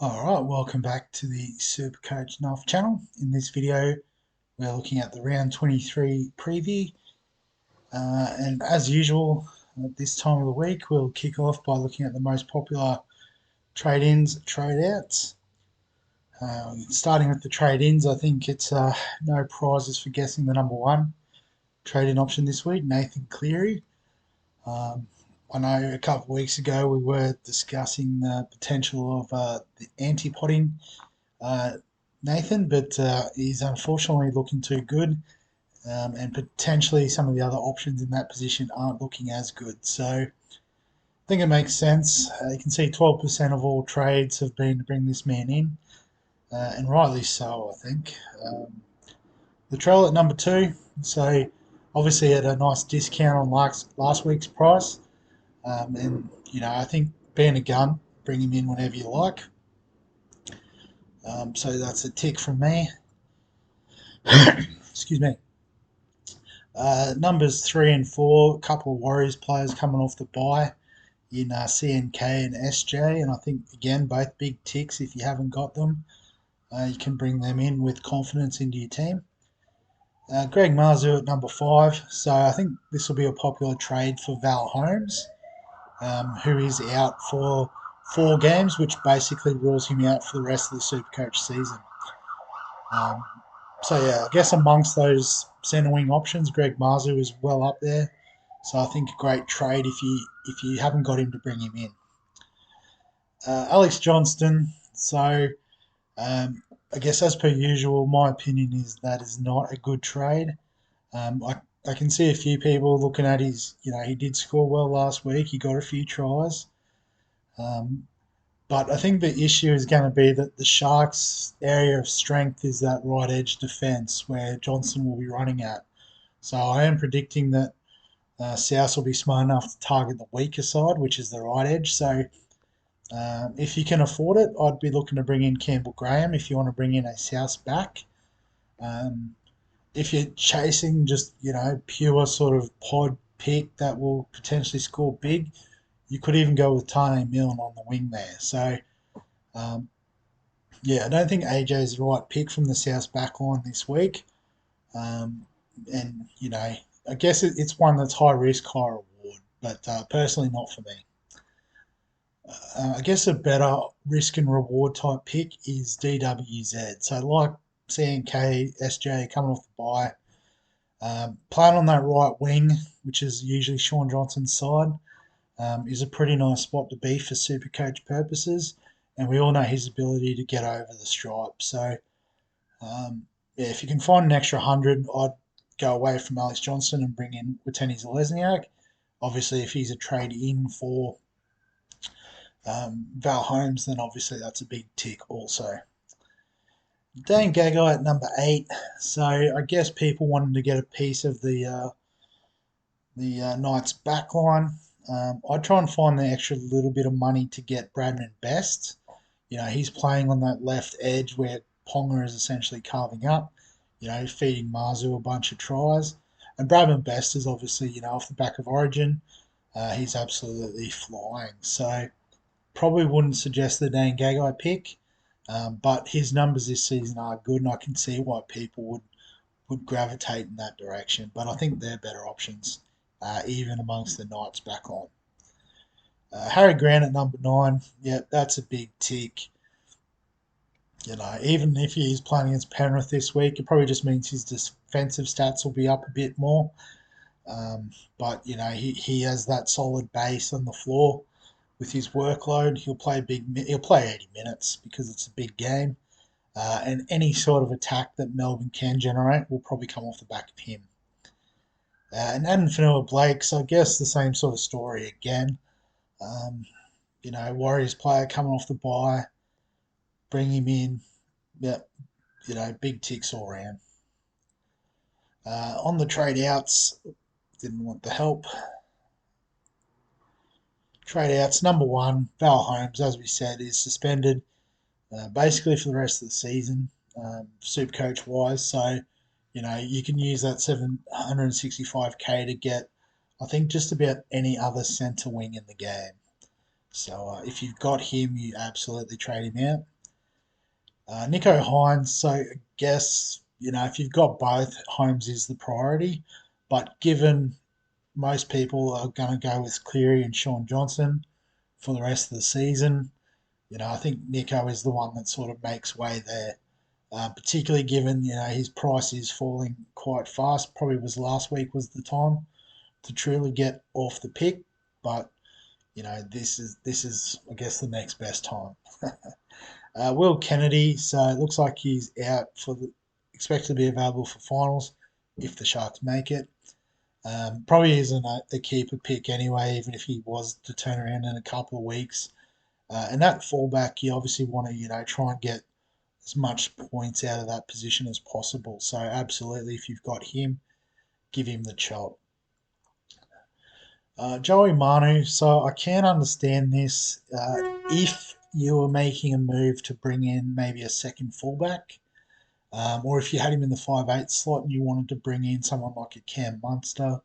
Alright, welcome back to the SuperCoach North channel. In this video, we're looking at the round 23 preview. And as usual, at this time of the week, we'll kick off by looking at the most popular trade-ins, trade-outs. Starting with the trade-ins, I think it's no prizes for guessing the number one trade-in option this week, Nathan Cleary. I know a couple of weeks ago we were discussing the potential of the anti-potting Nathan, but he's unfortunately looking too good, and potentially some of the other options in that position aren't looking as good. So I think it makes sense. You can see 12% of all trades have been to bring this man in, and rightly so, I think. Latrell at number two, so obviously at a nice discount on last week's price, and I think being a gun, bring him in whenever you like. So that's a tick from me. Excuse me. Numbers 3 and 4, a couple of Warriors players coming off the bye in CNK and SJ, and I think again both big ticks. If you haven't got them, you can bring them in with confidence into your team. Greg Marzu at number 5, so I think this will be a popular trade for Val Holmes, who is out for 4 games, which basically rules him out for the rest of the Supercoach season. So yeah, I guess amongst those centre wing options, Greg Marzu is well up there. So I think a great trade if you haven't got him to bring him in. Alex Johnston. So I guess as per usual, my opinion is that is not a good trade. I can see a few people looking at his. He did score well last week. He got a few tries. But I think the issue is going to be that the Sharks' area of strength is that right edge defence where Johnson will be running at. So I am predicting that South will be smart enough to target the weaker side, which is the right edge. So if you can afford it, I'd be looking to bring in Campbell Graham if you want to bring in a South back. If you're chasing just, pure sort of pod pick that will potentially score big, you could even go with Tane Milne on the wing there. So, I don't think AJ is the right pick from the South back line this week. And, I guess it's one that's high risk, high reward, but personally not for me. I guess a better risk and reward type pick is DWZ. So like CNK, SJ coming off the bye, playing on that right wing, which is usually Sean Johnson's side, is a pretty nice spot to be for Supercoach purposes. And we all know his ability to get over the stripe. So, if you can find an extra 100, I'd go away from Alex Johnson and bring in Wateni Zalesniak. Obviously, if he's a trade in for Val Holmes, then obviously that's a big tick also. Dane Gagai at number 8. So I guess people wanted to get a piece of the Knights backline. I'd try and find the extra little bit of money to get Bradman Best. He's playing on that left edge where Ponga is essentially carving up, feeding Marzu a bunch of tries. And Bradman Best is obviously, off the back of Origin. He's absolutely flying. So probably wouldn't suggest the Dane Gagai pick, but his numbers this season are good, and I can see why people would gravitate in that direction. But I think they're better options, even amongst the Knights backline. Harry Grant at number 9, yeah, that's a big tick. Even if he's playing against Penrith this week, it probably just means his defensive stats will be up a bit more. But he has that solid base on the floor with his workload. He'll play 80 minutes because it's a big game, and any sort of attack that Melbourne can generate will probably come off the back of him. And Adam Fanua-Blake, so I guess the same sort of story again. Warriors player coming off the bye, bring him in. Yeah, big ticks all around. On the trade outs, didn't want the help. Trade outs, number 1, Val Holmes, as we said, is suspended basically for the rest of the season, Supercoach wise. So, you can use that 765k to get, I think, just about any other centre wing in the game. So if you've got him, you absolutely trade him out. Nico Hines, so I guess, if you've got both, Holmes is the priority. But given most people are going to go with Cleary and Sean Johnson for the rest of the season, I think Nico is the one that sort of makes way there. Particularly given his price is falling quite fast. Probably was last week was the time to truly get off the pick, but this is I guess the next best time. Will Kennedy, so it looks like he's out for the expected to be available for finals if the Sharks make it. Probably isn't a keeper pick anyway, even if he was to turn around in a couple of weeks. And that fallback, you obviously want to try and get as much points out of that position as possible. So absolutely, if you've got him, give him the chop. Joey Manu, so I can understand this. If you were making a move to bring in maybe a second fullback, or if you had him in the 5'8 slot and you wanted to bring in someone like a Cam Munster,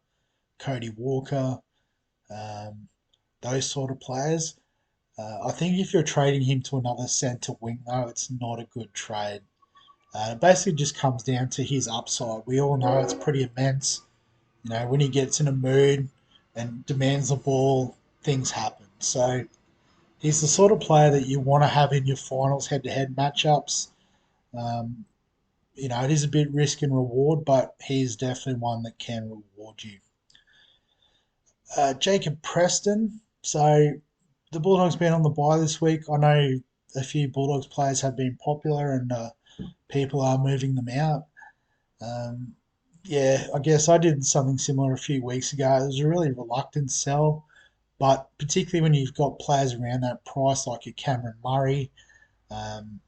Cody Walker, um, those sort of players. I think if you're trading him to another centre wing, though, it's not a good trade. It basically just comes down to his upside. We all know it's pretty immense. When he gets in a mood and demands the ball, things happen. So he's the sort of player that you want to have in your finals head-to-head matchups. Um, it is a bit risk and reward, but he's definitely one that can reward you. Jacob Preston. So the Bulldogs been on the bye this week. I know a few Bulldogs players have been popular and people are moving them out. Um, yeah, I guess I did something similar a few weeks ago. It was a really reluctant sell, but particularly when you've got players around that price like your Cameron Murray, um,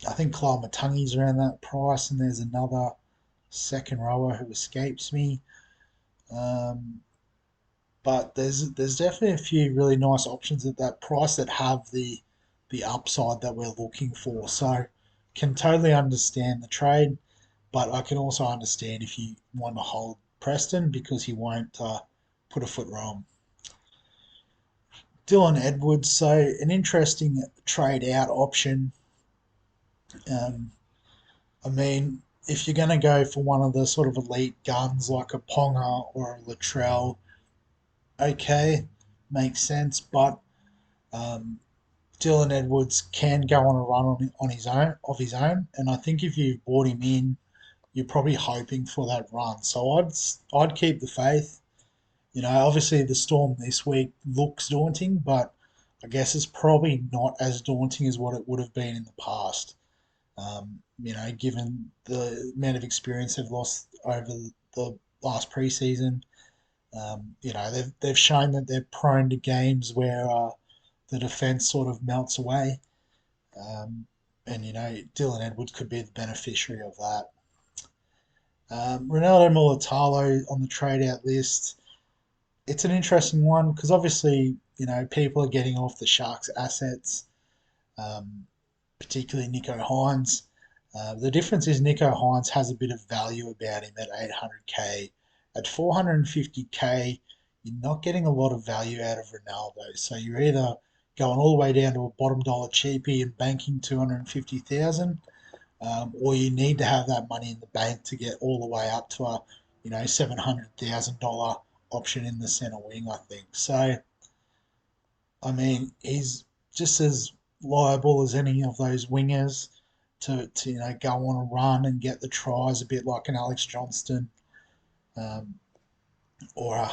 I think Kyle Matungi's around that price, and there's another second rower who escapes me. Um, but there's definitely a few really nice options at that price that have the upside that we're looking for. So can totally understand the trade, but I can also understand if you want to hold Preston because he won't put a foot wrong. Dylan Edwards, so an interesting trade out option. Um, I mean, if you're going to go for one of the sort of elite guns like a Ponga or a Latrell, okay, makes sense, but um, Dylan Edwards can go on a run on his own of his own, and I think if you bought him in, you're probably hoping for that run. So I'd keep the faith. Obviously the Storm this week looks daunting, but I guess it's probably not as daunting as what it would have been in the past. Given the amount of experience they've lost over the last preseason, they've shown that they're prone to games where the defence sort of melts away. And Dylan Edwards could be the beneficiary of that. Ronaldo Mulatalo on the trade out list. It's an interesting one because obviously people are getting off the Sharks' assets, um, particularly Nico Hines. The difference is Nico Hines has a bit of value about him at 800k. At 450k, you're not getting a lot of value out of Ronaldo. So you're either going all the way down to a bottom dollar cheapie and banking 250,000, or you need to have that money in the bank to get all the way up to a $700,000 option in the centre wing. I think so. I mean, he's just as liable as any of those wingers to go on a run and get the tries, a bit like an Alex Johnston, um, or a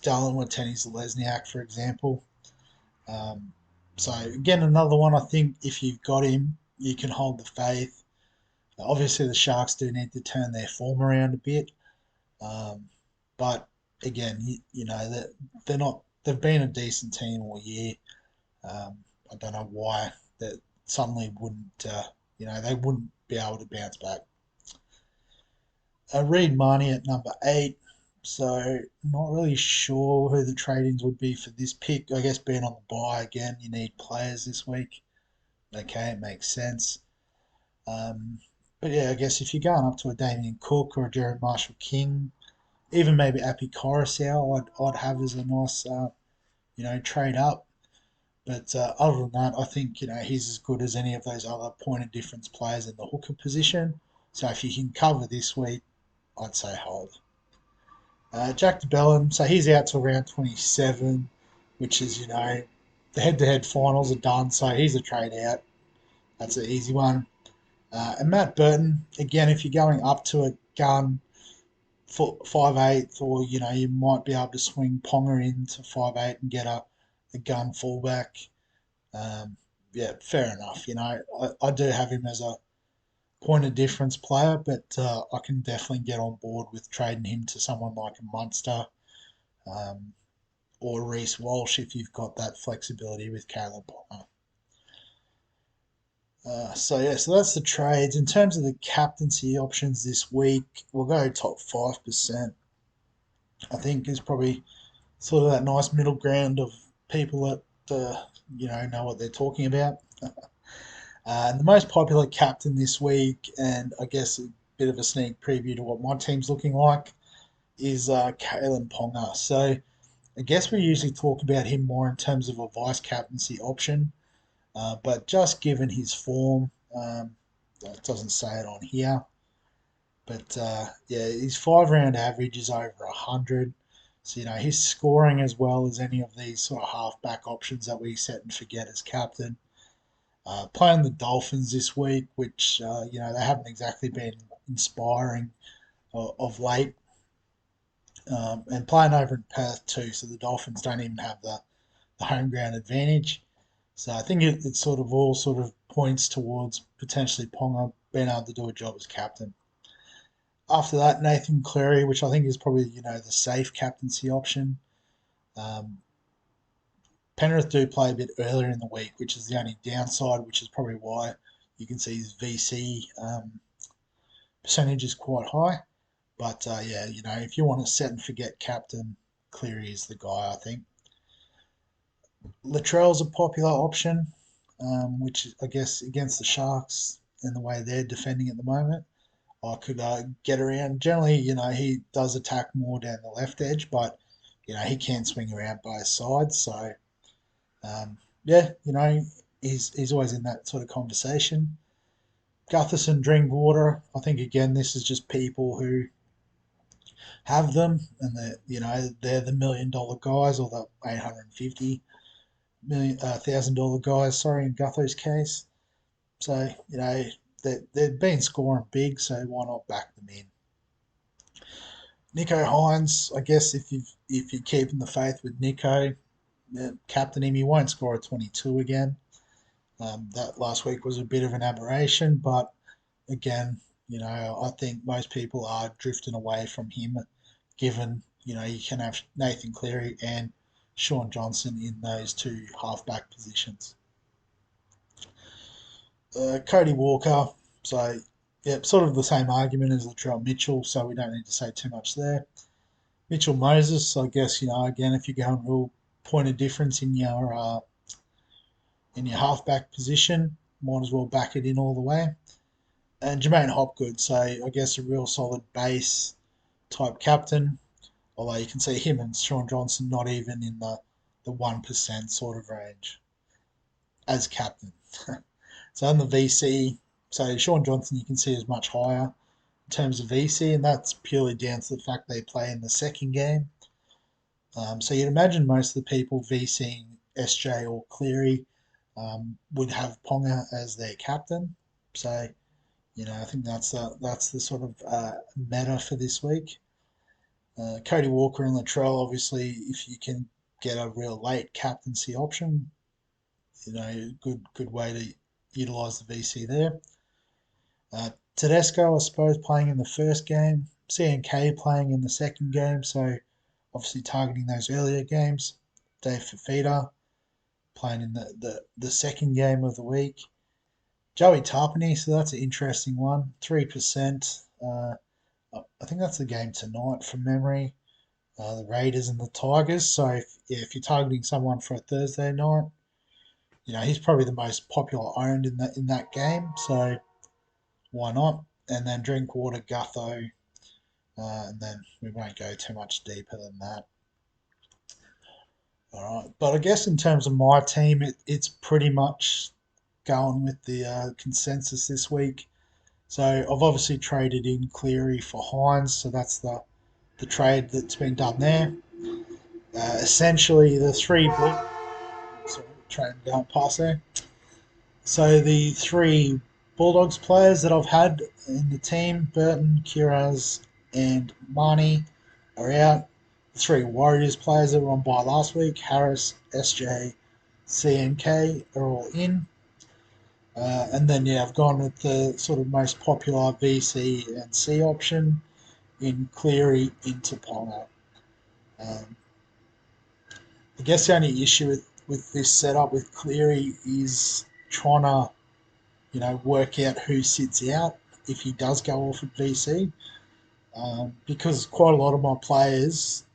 Darlin Watene-Zelezniak, for example. Um, so again, another one. I think if you've got him, you can hold the faith. Obviously, the Sharks do need to turn their form around a bit, um, but again, they're not. They've been a decent team all year. I don't know why that suddenly wouldn't. They wouldn't be able to bounce back. Reed Marnie at number 8. So not really sure who the trade-ins would be for this pick. I guess being on the bye again, you need players this week. Okay, it makes sense. But yeah, I guess if you're going up to a Damien Cook or a Jared Marshall King, even maybe Appy Coruscant, I'd have as a nice trade up. But other than that, I think he's as good as any of those other point of difference players in the hooker position. So if you can cover this week, I'd say hold. Jack DeBellin, so he's out till round 27, which is the head-to-head finals are done, so he's a trade out. That's an easy one. And Matt Burton, again, if you're going up to a gun for 5'8", or you might be able to swing Ponga into 5'8" and get a gun fullback. Yeah, fair enough. I do have him as a point of difference player, but I can definitely get on board with trading him to someone like a Munster um, or Reece Walsh if you've got that flexibility with Caleb Ponga. So that's the trades. In terms of the captaincy options this week, we'll go top 5%. I think is probably sort of that nice middle ground of people that know what they're talking about. And the most popular captain this week, and I guess a bit of a sneak preview to what my team's looking like, is Kalen Ponga. So I guess we usually talk about him more in terms of a vice captaincy option, but just given his form, it doesn't say it on here. But yeah, his 5 round average is over 100. So he's scoring as well as any of these sort of halfback options that we set and forget as captain. Playing the Dolphins this week, which they haven't exactly been inspiring of late, and playing over in Perth too. So the Dolphins don't even have the home ground advantage. So I think it sort of all sort of points towards potentially Ponga being able to do a job as captain. After that, Nathan Cleary, which I think is probably the safe captaincy option. Um, Penrith do play a bit earlier in the week, which is the only downside, which is probably why you can see his VC percentage is quite high. But yeah, if you want to set and forget captain, Cleary is the guy, I think. Latrell's a popular option, which I guess against the Sharks and the way they're defending at the moment, I could get around. Generally, he does attack more down the left edge, but he can swing around both sides. So yeah, he's always in that sort of conversation. Gutherson, Drinkwater. I think again, this is just people who have them, and they're the $1 million guys or the 850 million $1,000 guys. Sorry, in Gutho's case. So they've been scoring big, so why not back them in? Nico Hines, I guess if you're keeping the faith with Nico, captain him, he won't score a 22 again. That last week was a bit of an aberration, but again, I think most people are drifting away from him, given you can have Nathan Cleary and Sean Johnson in those two halfback positions. Cody Walker, so yeah, sort of the same argument as Latrell Mitchell, so we don't need to say too much there. Mitchell Moses, I guess again if you're going real point of difference in your halfback position, might as well back it in all the way. And Jermaine Hopgood, so I guess a real solid base type captain, although you can see him and Sean Johnson not even in the 1% sort of range as captain. So in the VC, so Sean Johnson you can see is much higher in terms of VC, and that's purely down to the fact they play in the second game. So you'd imagine most of the people VCing SJ or Cleary would have Ponga as their captain. So I think that's the sort of meta for this week. Cody Walker and Latrell, obviously, if you can get a real late captaincy option, good way to utilise the VC there. Tedesco, I suppose, playing in the first game. CNK playing in the second game, so obviously targeting those earlier games. Dave Fafita playing in the second game of the week. Joey Tarpany, so that's an interesting one. 3%. I think that's the game tonight from memory. The Raiders and the Tigers. So if you're targeting someone for a Thursday night, he's probably the most popular owned in that game. So why not? And then Drinkwater, Gutho, and then we won't go too much deeper than that. All right, but I guess in terms of my team, it's pretty much going with the consensus this week. So I've obviously traded in Cleary for Hines, so that's the trade that's been done there. Essentially, the three blue. Sorry, train going past there. So the three Bulldogs players that I've had in the team, Burton, Kiraz, and Marnie, are out. The three Warriors players that were on by last week, Harris, SJ, CNK, are all in. And then, yeah, I've gone with the sort of most popular VC and C option in Cleary into Ponga. Um, I guess the only issue with this setup with Cleary is trying to, work out who sits out if he does go off at VC. Because quite a lot of my players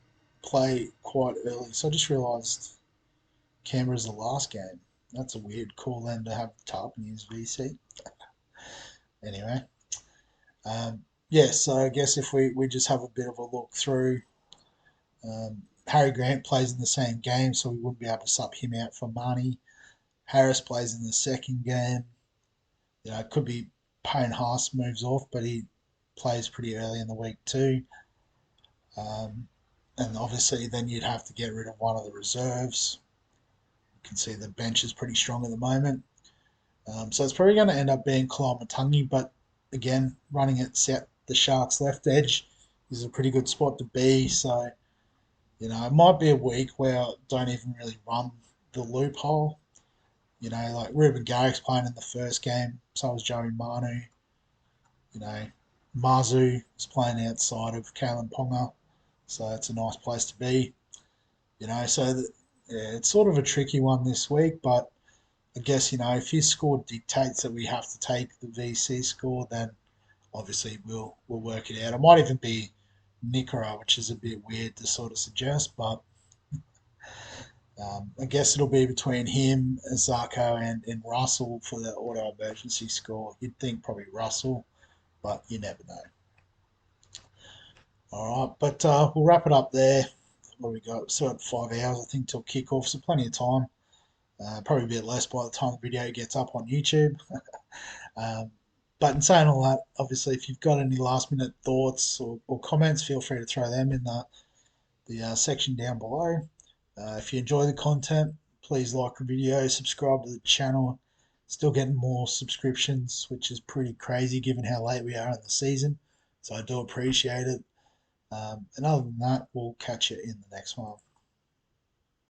play quite early. So I just realised Canberra's the last game. That's a weird call then to have Tarpany as VC. Anyway, yeah, so I guess if we just have a bit of a look through, Harry Grant plays in the same game, so we wouldn't be able to sub him out for money. Harris plays in the second game. It could be Payne Haas moves off, but he plays pretty early in the week too. And obviously, then you'd have to get rid of one of the reserves. You can see the bench is pretty strong at the moment. So it's probably going to end up being Kalamatangi, but again, running it set the Sharks' left edge is a pretty good spot to be. So, it might be a week where I don't even really run the loophole. Like Ruben Garrick's playing in the first game, so was Joey Manu. You know, Mazu is playing outside of Kalen Ponga, so it's a nice place to be. Yeah, it's sort of a tricky one this week, but I guess, if his score dictates that we have to take the VC score, then obviously we'll work it out. It might even be Nikora, which is a bit weird to sort of suggest, but I guess it'll be between him, Zarko, and Russell for the auto emergency score. You'd think probably Russell, but you never know. All right, but we'll wrap it up there. What do we got? So at 5 hours, I think, till kickoff, so plenty of time. Probably a bit less by the time the video gets up on YouTube. Um, but in saying all that, obviously, if you've got any last minute thoughts or comments, feel free to throw them in the section down below. If you enjoy the content, please like the video, subscribe to the channel. Still getting more subscriptions, which is pretty crazy given how late we are in the season. So I do appreciate it. And other than that, we'll catch you in the next one.